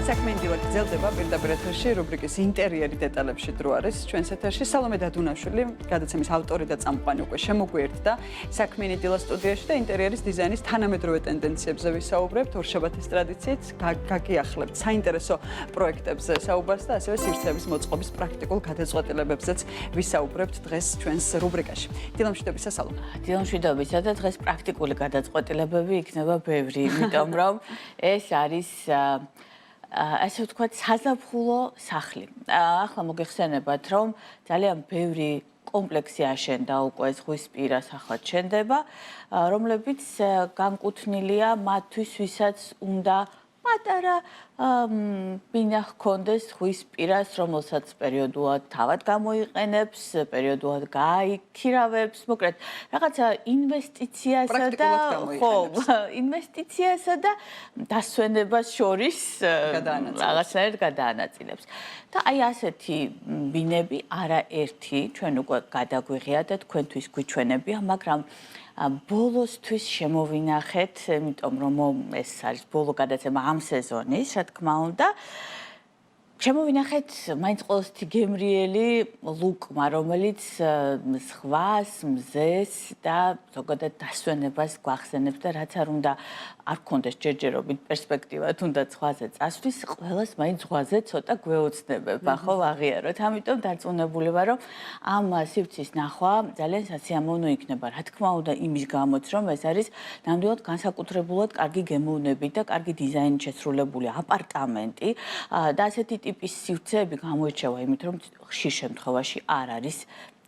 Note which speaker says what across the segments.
Speaker 1: საქმე დილად გრძელდება პირდაპირ ეთერში რუბრიკის ინტერიერი დეტალებში დრო არის ჩვენს ეთერში სალომე დადუნაშვილი გადაცემის ავტორი და წამყვანი უკვე შემოგვიერთდა საქმე დილად სტუდიაში და ინტერიერის დიზაინის თანამედროვე ტენდენციებზე ვისაუბრებთ ორშაბათის ტრადიციით გაგიახლებთ საინტერესო პროექტებზე საუბარს და ასევე სივრცეების მოწყობის პრაქტიკულ გადაწყვეტილებებზეც ვისაუბრებთ დღეს ჩვენს რუბრიკაში დილამშვიდობისა სალომე
Speaker 2: დილამშვიდობისა და დღეს პრაქტიკული გადაწყვეტილებები იქნება ბევრი იმიტომ რომ ეს არის ასე ვთქვათ, საზაფხულო სახლი. ახლა მოგეხსენებათ, რომ ძალიან ბევრი კომპლექსი აშენდა უკვე ზღვისპირა სახლად შენდება, რომლებიც განკუთვნილია მათთვის, ვისაც უნდა პატარა ბინა ჰქონდეს ზღვისპირას, რომელსაც პერიოდულად თავად გამოიყენებს, პერიოდულად გაიქირავებს, მოკლედ, რაღაცა ინვესტიციასა და ინვესტიციასა და დასვენებას შორის რაღაცნაირად გადაანაწილებს. და აი ასეთი ბინები არაერთი ჩვენ უკვე გადაგვიღია და თქვენთვის გვიჩვენებია, მაგრამ ბოლოსთვის შემოვინახეთ, იმიტომ რომ ეს არის ბოლო გადაცემა ამ სეზონის, რა თქმა უნდა. შემოვინახეთ მაინც ყოველთვის გემრიელი ლუკმა, რომელიც ზღვას, მზეს და ზოგადად დასვენებას გვახსენებს და რაც არ უნდა არ გქონდეს ჯერჯერობით პერსპექტივა თუნდაც ზღვაზე წასვლის, ყველას მაინც ზღვაზე ცოტა გვეოცნებება, ხო, აღიაროთ. ამიტომ დარწმუნებული ვარ, რომ ამ სივრცის ნახვა ძალიან სასიამოვნო იქნება. რა თქმა უნდა, იმის გამოც, რომ ეს არის ნამდვილად განსაკუთრებულად კარგი გემოვნებით და კარგი დიზაინით შესრულებული აპარტამენტი და ასეთი ტიპის სივრცეები გამოირჩევა იმით, რომ ხშირ შემთხვევაში არ არის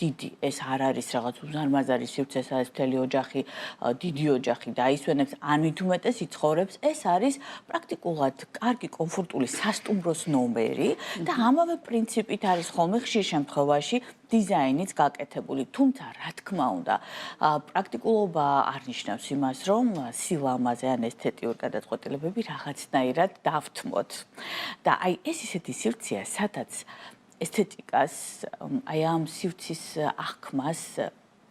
Speaker 2: დიდი, ეს არ არის რაღაც უზარმაზარი სივრცე, ეს მთელი ოჯახი, დიდი ოჯახი დაისვენებს, ან მით უმეტეს იცხოვრებს, ეს არის პრაქტიკულად კარგი, კომფორტული სასტუმროს ნომერი და ამავე პრინციპით არის ხოლმე ხშირ შემთხვევაში დიზაინიც გაკეთებული. თუმცა, რა თქმა უნდა, პრაქტიკულობა არ ნიშნავს იმას, რომ სილამაზე ან ესთეტიურ გადაწყვეტილებები რაღაცნაირად დავთმოთ. და აი ეს ისეთი სივრცეა, სადაც ესთეტიკას, აი ამ სივრცის აღქმას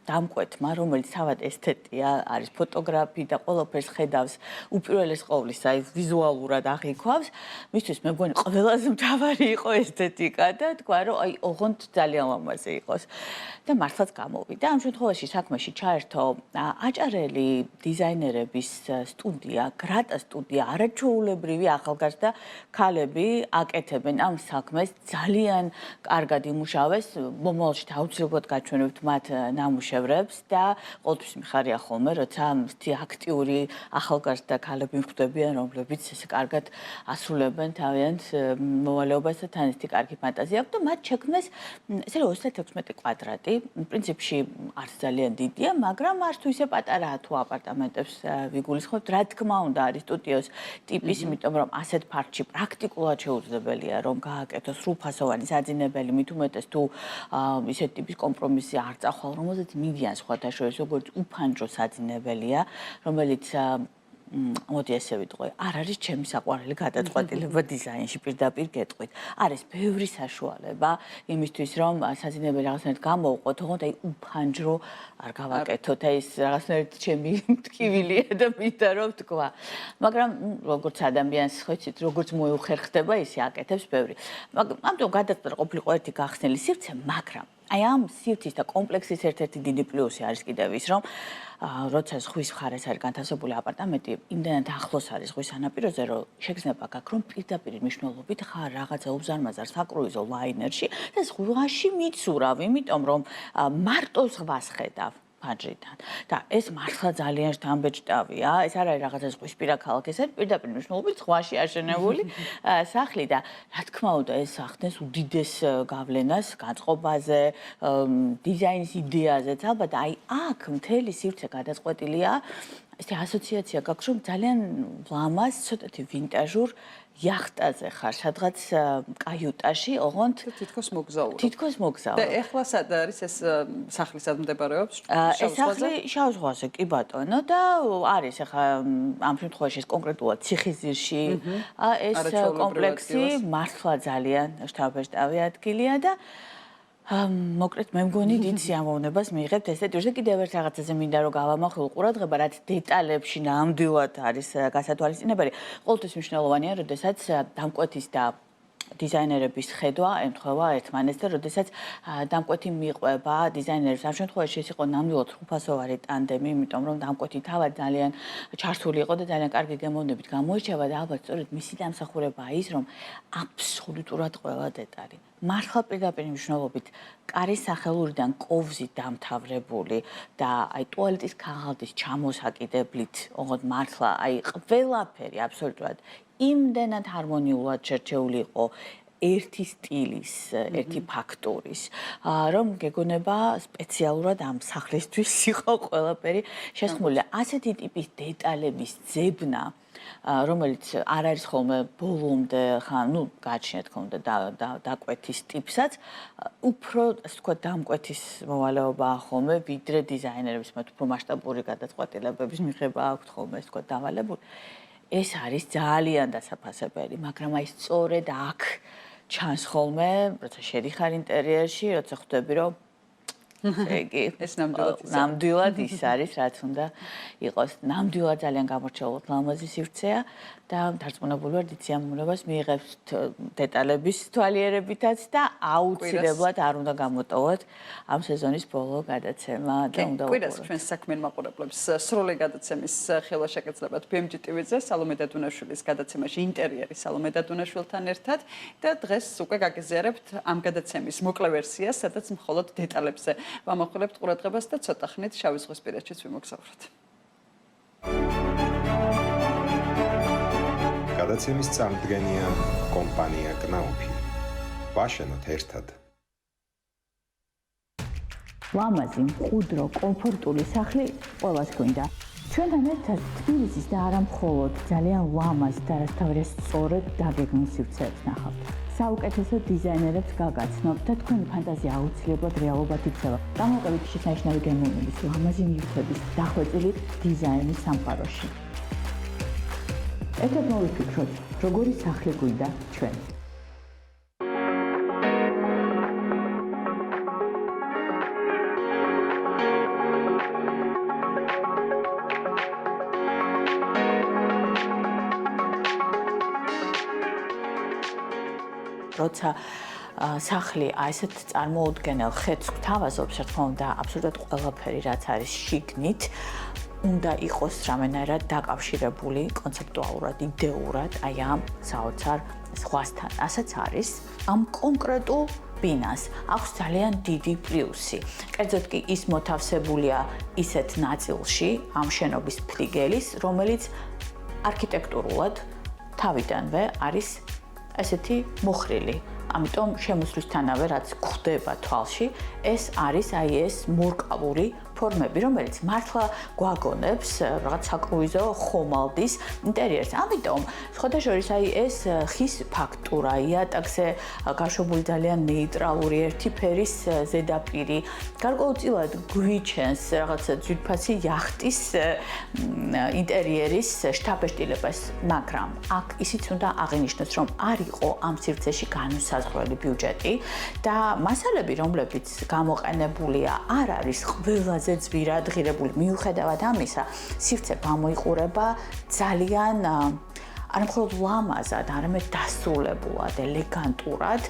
Speaker 2: დამკვეთმა, რომელიც თავად ესთეტია, არის ფოტოგრაფი და ყველაფერს ხედავს, უპირველეს ყოვლისა, ის ვიზუალურად აღიქვავს, მისთვის მე მგონი ყველაზე მთავარი იყო ესთეტიკა და თქვა, რომ აი ოღონდ ძალიან ლამაზი იყოს. და მართლაც გამოვიდა. ამ შემთხვევაში საქმეში ჩაერთო აჭარელი დიზაინერების სტუდია, გრატა სტუდია, არაჩვეულებრივი ახალგაზრდა ქალები აკეთებენ ამ საქმეს, ძალიან კარგად იმუშავეს, მომავალში აუცილებლად გაჩვენებთ მათ ნამუშევრებს და ყოველთვის მიხარია ხოლმე, როცა აქტიური ახალგაზრდა ქალები მხვდებიან, რომლებიც ესე კარგად ასრულებენ თავიანთ მოვალეობას და თან ისეთი კარგი ფანტაზია აქვს და მათ შექმნეს ესე 36 კვადრატი. პრინციპში არც ძალიან დიდია, მაგრამ არც თუ ისე პატარაა თუ აპარტამენტებს ვიგულისხმებთ. რა თქმა უნდა, არის სტუდიოს ტიპის, იმიტომ რომ ასეთ ფარგლში პრაქტიკულად შეუძლებელია, რომ გააკეთოს სრულფასოვანი საძინებელი, მით უმეტეს თუ ისეთ ტიპის კომპრომისი არ წახვალ, რომელზეც მიდიან სხვათა შორის, როგორც უფანჯო საძინებელია, რომელიც მოდი ესე ვიტყვი, არ არის ჩემი საყვარელი გადაწყვეტილება დიზაინში პირდაპირ გეტყვით. არის ბევრი საშუალება იმისთვის, რომ საძინებელი რაღაცნაირად გამოვყოთ, თუმცა აი უფანჯრო არ გავაკეთოთ, აი ეს რაღაცნაირად ჩემი ტკივილია და მინდა რომ თქვა. მაგრამ როგორც ადამიანს ხოცით, როგორც მოუხერხდება, ისე აკეთებს ბევრი. ამიტომ გადაწყვეტა ყოფილიყო ერთი გახსნილი სივრცე, მაგრამ აი ამ სივრცის და კომპლექსის ერთ-ერთი დიდი პლუსი არის კიდევ ის, რომ როცა ზღვის მხარეს არის განთავსებული აპარტამენტი, იმდენად ახლოს არის ზღვის სანაპიროზე, რომ შეგრძნება გაქვს, რომ პირდაპირ მნიშვნელობით ხარ რაღაცა უზარმაზარ საკრუიზო ლაინერში და ზღვაში მიცურავ, იმიტომ რომ მარტო ზღვას ხედავ ფანჯრიდან. და ეს მართლა ძალიან შთამბეჭდავია. ეს არ არის რაღაცა ზღვისპირა ქალაქი, ეს არის პირდაპირ მნიშვნელობით ზღვაში აშენებული სახლი და რა თქმა უნდა, ეს ახდენს უდიდეს გავლენას განწყობაზე, დიზაინის იდეაზეც. ალბათ აი აქ მთელი სივრცე გადაწყვეტილია. ესეთი ასოციაცია გაქვს, რომ ძალიან ლამაზ, ცოტათი ვინტაჟურ იახტაზე ხარ, სადღაც კაიუტაში, ოღონდ
Speaker 1: თითქოს მოგზაურობ.
Speaker 2: თითქოს მოგზაურობ.
Speaker 1: და ეხლა სად არის ეს სახლი სად მდებარეობს?
Speaker 2: ეს სახლი შავ ზღვაზე, კი ბატონო და არის ახლა ამ შემთხვევაში ეს კონკრეტულად ციხისძირში ეს კომპლექსი მართლა ძალიან შთამბეჭდავი ადგილია და მოკლედ მე მგონი დიდ სიამოვნებას მიიღებთ ესეთ დროს და კიდევ ერთ რაღაცაზე მინდა რომ გავამახვილო ყურადღება, რაც დეტალებში ნამდვილად არის გასათვალისწინებელი. ყოველთვის მნიშვნელოვანია, როდესაც დამკვეთის და დიზაინერების ხედვა ემთხვევა ერთმანეთს და როდესაც დამკვეთი მიყვება დიზაინერებს, ამ შემთხვევაში ეს იყო ნამდვილად ხუფასოვარი ტანდემი, იმიტომ რომ დამკვეთი თავად ძალიან ჩართული იყო და ძალიან კარგი გემოვნებით გამოირჩევა და ალბათ სწორედ მისი დამსახურებაა ის, რომ აბსოლუტურად ყველა დეტალი მართლა პირდაპირ მნიშვნელობით კარის სახელურიდან კოვზი დამთავრებული და აი ტუალეტის ქაღალდის ჩამოსაკიდებლით, ოღონდ მართლა აი ყველაფერი აბსოლუტურად იმდენად ჰარმონიულად შერჩეული იყო ერთი სტილის, ერთი ფაქტორის, რომ გეგონება სპეციალურად ამ სახლისთვის იყო ყველაფერი შესხმული. ასეთი ტიპის დეტალების ძებნა, რომელიც არ არის ხოლმე ბოლომდე, გააჩნია თქო უნდა დაკვეთის ტიპსაც, უფრო ასე ვთქვათ დამკვეთის მოვალეობაა ხოლმე, ვიდრე დიზაინერების მათ უფრო მასშტაბური გადაწყვეტილებების მიღება აქვთ ხოლმე ასე ვთქვათ დავალებული. ეს არის ძალიან დასაფასებელი, მაგრამ აი სწორედ აქ ჩანს ხოლმე, როცა შედიხარ ინტერიერში, როცა ხვდები, რომ
Speaker 1: ეს
Speaker 2: ნამდვილად ის არის, რაც უნდა იყოს. ნამდვილად ძალიან გამორჩეულად ლამაზი სივრცეა და დარწმუნებული ვარ, დიდ სიამოვნებას მიიღებს დეტალების თვალიერებითაც და აუცილებლად არ უნდა გამოტოვოთ ამ სეზონის ბოლო გადაცემა და უნდა
Speaker 1: კვირას ჩვენს საქმიან მაყურებლებს სრული გადაცემის ხელა შეგეძლებათ BMG TV-ზე სალომე დადუნაშვილის გადაცემაში ინტერიერი სალომე დადუნაშვილთან ერთად და დღეს უკვე გაგიზიარებთ ამ გადაცემის მოკლე ვერსიას, სადაც მხოლოდ დეტალებზე ვამახვილებთ ყურადღებას და ცოტა ხნით შავი ზღვისპირეთშიც ვიმოგზავროთ.
Speaker 3: გადაცემის წამდგენია კომპანია კნაუფი. ვაშენოთ ერთად.
Speaker 2: ლამაზი, მყუდრო, კომფორტული სახლი ყველას გვინდა. ჩვენთან ერთად თბილისის და არა მხოლოდ ძალიან ლამაზ და რათა სწორედ დაგეგმილ სივრცეებს ნახავთ. საუკეთესო დიზაინერებს გაგაცნობთ და თქვენი ფანტაზია აუცილებლად რეალობად იქცევა. გამოვყევით შესანიშნავი გემოვნების, ლამაზი ნივთების, დახვეწილი დიზაინის სამყაროში. ერთად მოვიფიქროთ, როგორი სახლი გვინდა ჩვენ. როცა სახლი ასეთ წარმოუდგენელ ხედს გვთავაზობს, რა თქმა უნდა, აბსოლუტურად ყველაფერი, რაც არის შიგნით, უნდა იყოს რამენერად დაკავშირებული კონცეპტუალურად, იდეურად აი ამ საოცარ ზღვასთან. ასაც არის ამ კონკრეტულ ბინას აქვს ძალიან დიდი პლუსი. კერძოდ კი ის მოთავსებულია ისეთ ნაწილში, ამ შენობის ფლიგელის, რომელიც არქიტექტურულად თავიდანვე არის ესეთი მოხრილი. ამიტომ შემოსვლისთანავე რაც გვხვდება თვალში, ეს არის აი ეს მორკალური ფორმები, რომელიც მართლა გვაგონებს რაღაც საკრუიზო ხომალდის ინტერიერს. ამიტომ სხვადასხვა აი ეს ხის ფაქტურა, იატაკზე გაშვებული ძალიან ნეიტრალური ერთი ფერის ზედაპირი, გარკვეულწილად გვიჩენს რაღაც ძვირფასი იახტის ინტერიერის შთაბეჭდილებას, მაგრამ აქ ისიც უნდა აღინიშნოს, რომ არ იყო ამ სივრცეში განუსაზღვრელი ბიუჯეტი და მასალები, რომლებიც გამოყენებულია, არ არის ყველაზე ძვირად ღირებული. მიუხედავად ამისა, სივრცე გამოიყურება ძალიან არა მხოლოდ ლამაზად, არამედ დასრულებულად, ელეგანტურად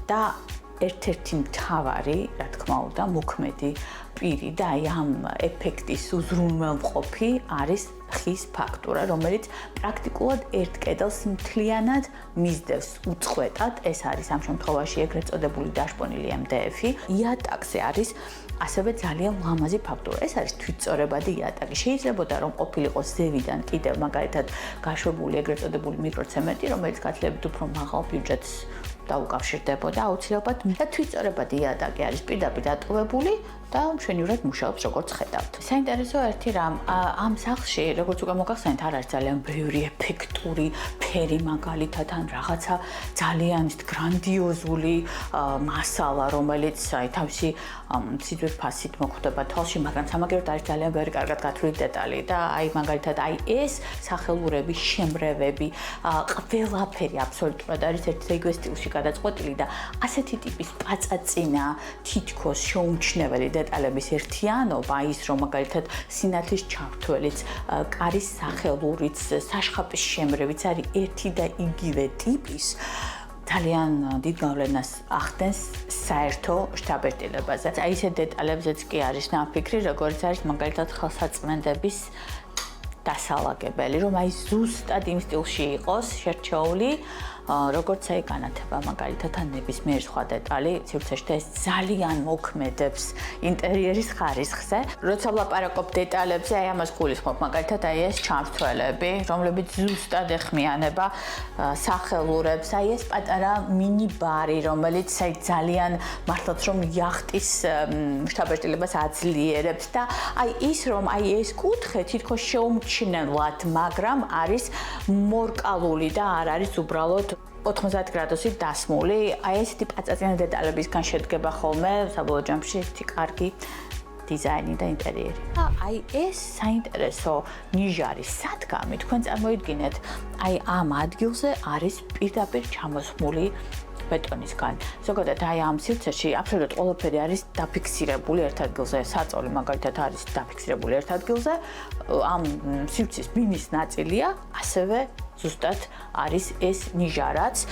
Speaker 2: და ერთ-ერთი მთავარი, რა თქმა უნდა, მოქმედი პირი და აი ამ ეფექტის უზრუნველმყოფი არის ხის ფაქტურა, რომელიც პრაქტიკულად ერთ კედელს მთლიანად მისდევს უწყვეტად. ეს არის ამ შემთხვევაში ეგრეთ წოდებული დაშპონილი MDF-ი. იატაკზე არის ასევე ძალიან ლამაზი ფაქტურა. ეს არის თვითწორებადი იატაკი. შეიძლებოდა რომ ყოფილიყო ზევიდან კიდევ მაგალითად გაშვებული ეგრეთ წოდებული მიკროცემენტი, რომელიც გაცილებით უფრო მაღალ ბიუჯეტს დაუკავშირდებოდა აუცილებლად და თვითწორებადი იატაკი არის პირდაპირ დატოვებული და მშვენივრად მუშაობს, როგორც ხედავთ. საინტერესო ერთი რამ, ამ სახლში, როგორც უკვე მოგახსენეთ, არ არის ძალიან ბევრი ეფექტური ფერი მაგალითად ან რაღაცა ძალიან გრანდიოზული მასალა, რომელიც თავისი სიძვით ფასით მოხვდება თვალში, მაგრამ სამაგეროდ არის ძალიან ბევრი კარგად გათვლილი დეტალი და მაგალითად ეს სახელურების შემრევები, ყველაფერი აბსოლუტურად არის ერთ-ერთი სტილში გადაწყვეტილი და ასეთი ტიპის პაწაწინა, თითქოს შეუმჩნეველი დეტალების ერთიანობა, ის რომ მაგალითად სინათლის ჩართველიც, კარის სახელურიც, საშხაპის შემრევიც არის ერთი და იგივე ტიპის ძალიან დიდ გავლენას ახდენს საერთო შთაბეჭდილებაზე. აი ესე დეტალებზეც კი არის ნაფიქრი, როგორც არის მაგალითად ხელსაწმენდების დასალაგებელი, რომ აი ზუსტად იმ სტილში იყოს შერჩეული, როგორც აი განათება მაგალითად ან ნებისმიერ სხვა დეტალი სივრცეში და ეს ძალიან მოქმედებს ინტერიერის ხარისხზე. როცა ვლაპარაკობ დეტალებზე, აი ამას გულისხმობ მაგალითად აი ეს ჩამრთველები, რომლებიც ზუსტად ეხმიანება სახელურებს, აი ეს პატარა მინი ბარი, რომელიც აი ძალიან მართლაც რომ იახტის შთაბეჭდილებას აძლიერებს და აი ის რომ აი ეს კუთხე თითქოს შეუმჩნევლად, მაგრამ არის მორკალური და არ არის უბრალოდ 90 გრადუსით დასმული, აი ესეთი პაწაწინა დეტალებისგან შედგება ხოლმე საბოლოო ჯამში ესეთი კარგი დიზაინი და ინტერიერი. აი ეს საინტერესო ნიჟარის სადგამი, თქვენ წარმოიდგინეთ, აი ამ ადგილზე არის პირდაპირ ჩამოსხმული ბეტონისგან. ზოგადად აი ამ სივრცეში აბსოლუტურად ყველაფერი არის დაფიქსირებული ერთ ადგილზე, საწოლი მაგალითად არის დაფიქსირებული ერთ ადგილზე, ამ სივრცის ბინის ნაწილია, ასევე ზუსტად არის ეს ნიჟარაც,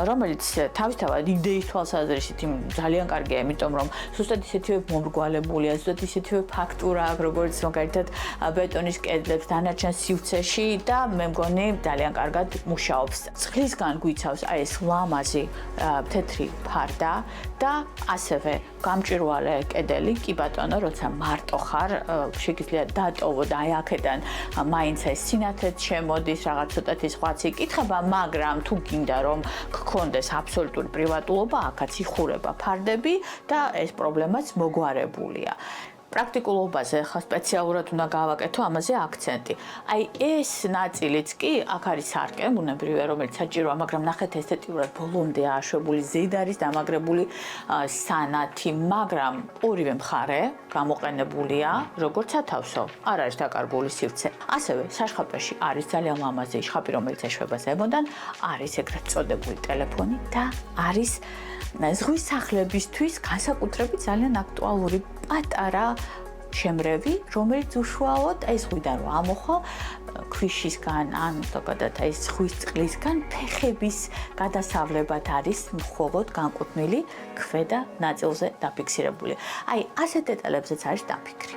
Speaker 2: რომელიც თავისთავად იდეის თვალსაზრისით ძალიან კარგია, იმიტომ რომ ზუსტად ისეთივე მომრგვალებულია, ზუსტად ისეთივე ფაქტურა აქვს, როგორც მაგალითად ბეტონის კედლებს დანარჩენ სივრცეში და მე მგონი ძალიან კარგად მუშაობს. წყლისგან გვიცავს აი ეს ლამაზი თეთრი ფარდა და ასევე გამჭვირვალე კედელი, კი ბატონო, როცა მარტო ხარ, შეგიძლია დატოვო და აი აქედან მაინც ეს სინათლეც შემოდის, რაღაც ცოტათი სხვაც იკითხება, მაგრამ თუ გინდა რომ გქონდეს აბსოლუტური პრივატულობა, აქაც იხურება ფარდები და ეს პრობლემაც მოგვარებულია. პრაქტიკულობაზე ხა სპეციალურად უნდა გავაკეთო ამაზე აქცენტი. აი ეს ნაწილიც კი აქ არის სარკე, ბუნებრივია, რომელიც საჭიროა, მაგრამ ნახეთ ესთეტიურად ბოლომდე აშვებული, ზედ არის დამაგრებული სანათი, მაგრამ ორივე მხარე გამოყენებულია, როგორც სათავსო, არ არის დაკარგული სივრცე. ასევე საშხაპეში არის ძალიან ლამაზი შხაპი, რომელიც ეშვება ზემოდან, არის ეგრეთ წოდებული ტელეფონი და არის ზღვის სახლებისთვის განსაკუთრებით ძალიან აქტუალური პატარა შემრევი, რომელიც უშუალოდ აი ზღვიდან რო ამოხვალ ქვიშისგან ან ზოგადად აი ზღვის წყლისგან ფეხების გადასავლებად არის მხოლოდ განკუთვნილი ქვედა ნაწილზე დაფიქსირებული. აი ასეთ დეტალებზეც არის დაფიქრი.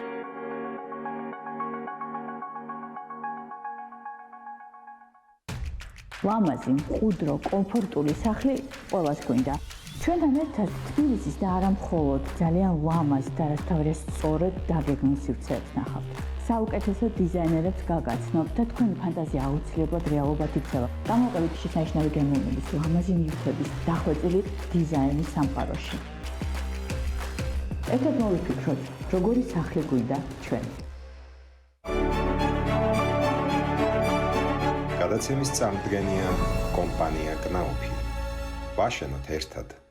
Speaker 2: ლამაზი, მყუდრო, კომფორტული სახლი ყველას გვინდა. ჩვენთან ერთად თბილისის და არა მხოლოდ ძალიან ლამაზ და რათავია სწორედ დაგეგმილ სივრცეებს ნახავთ. საუკეთესო დიზაინერებს გაგაცნობთ და თქვენი ფანტაზია აუცილებლად რეალობად იქცევა. გამოყენებით შესანიშნავი გემოვნების, ლამაზი ნივთების, დახვეწილი დიზაინის სამყაროში. ერთად მოვიფიქროთ, როგორი სახლი გვინდა ჩვენ.
Speaker 3: გადაცემის წამდგენია კომპანია კნაუფი. ვაშენოთ ერთად.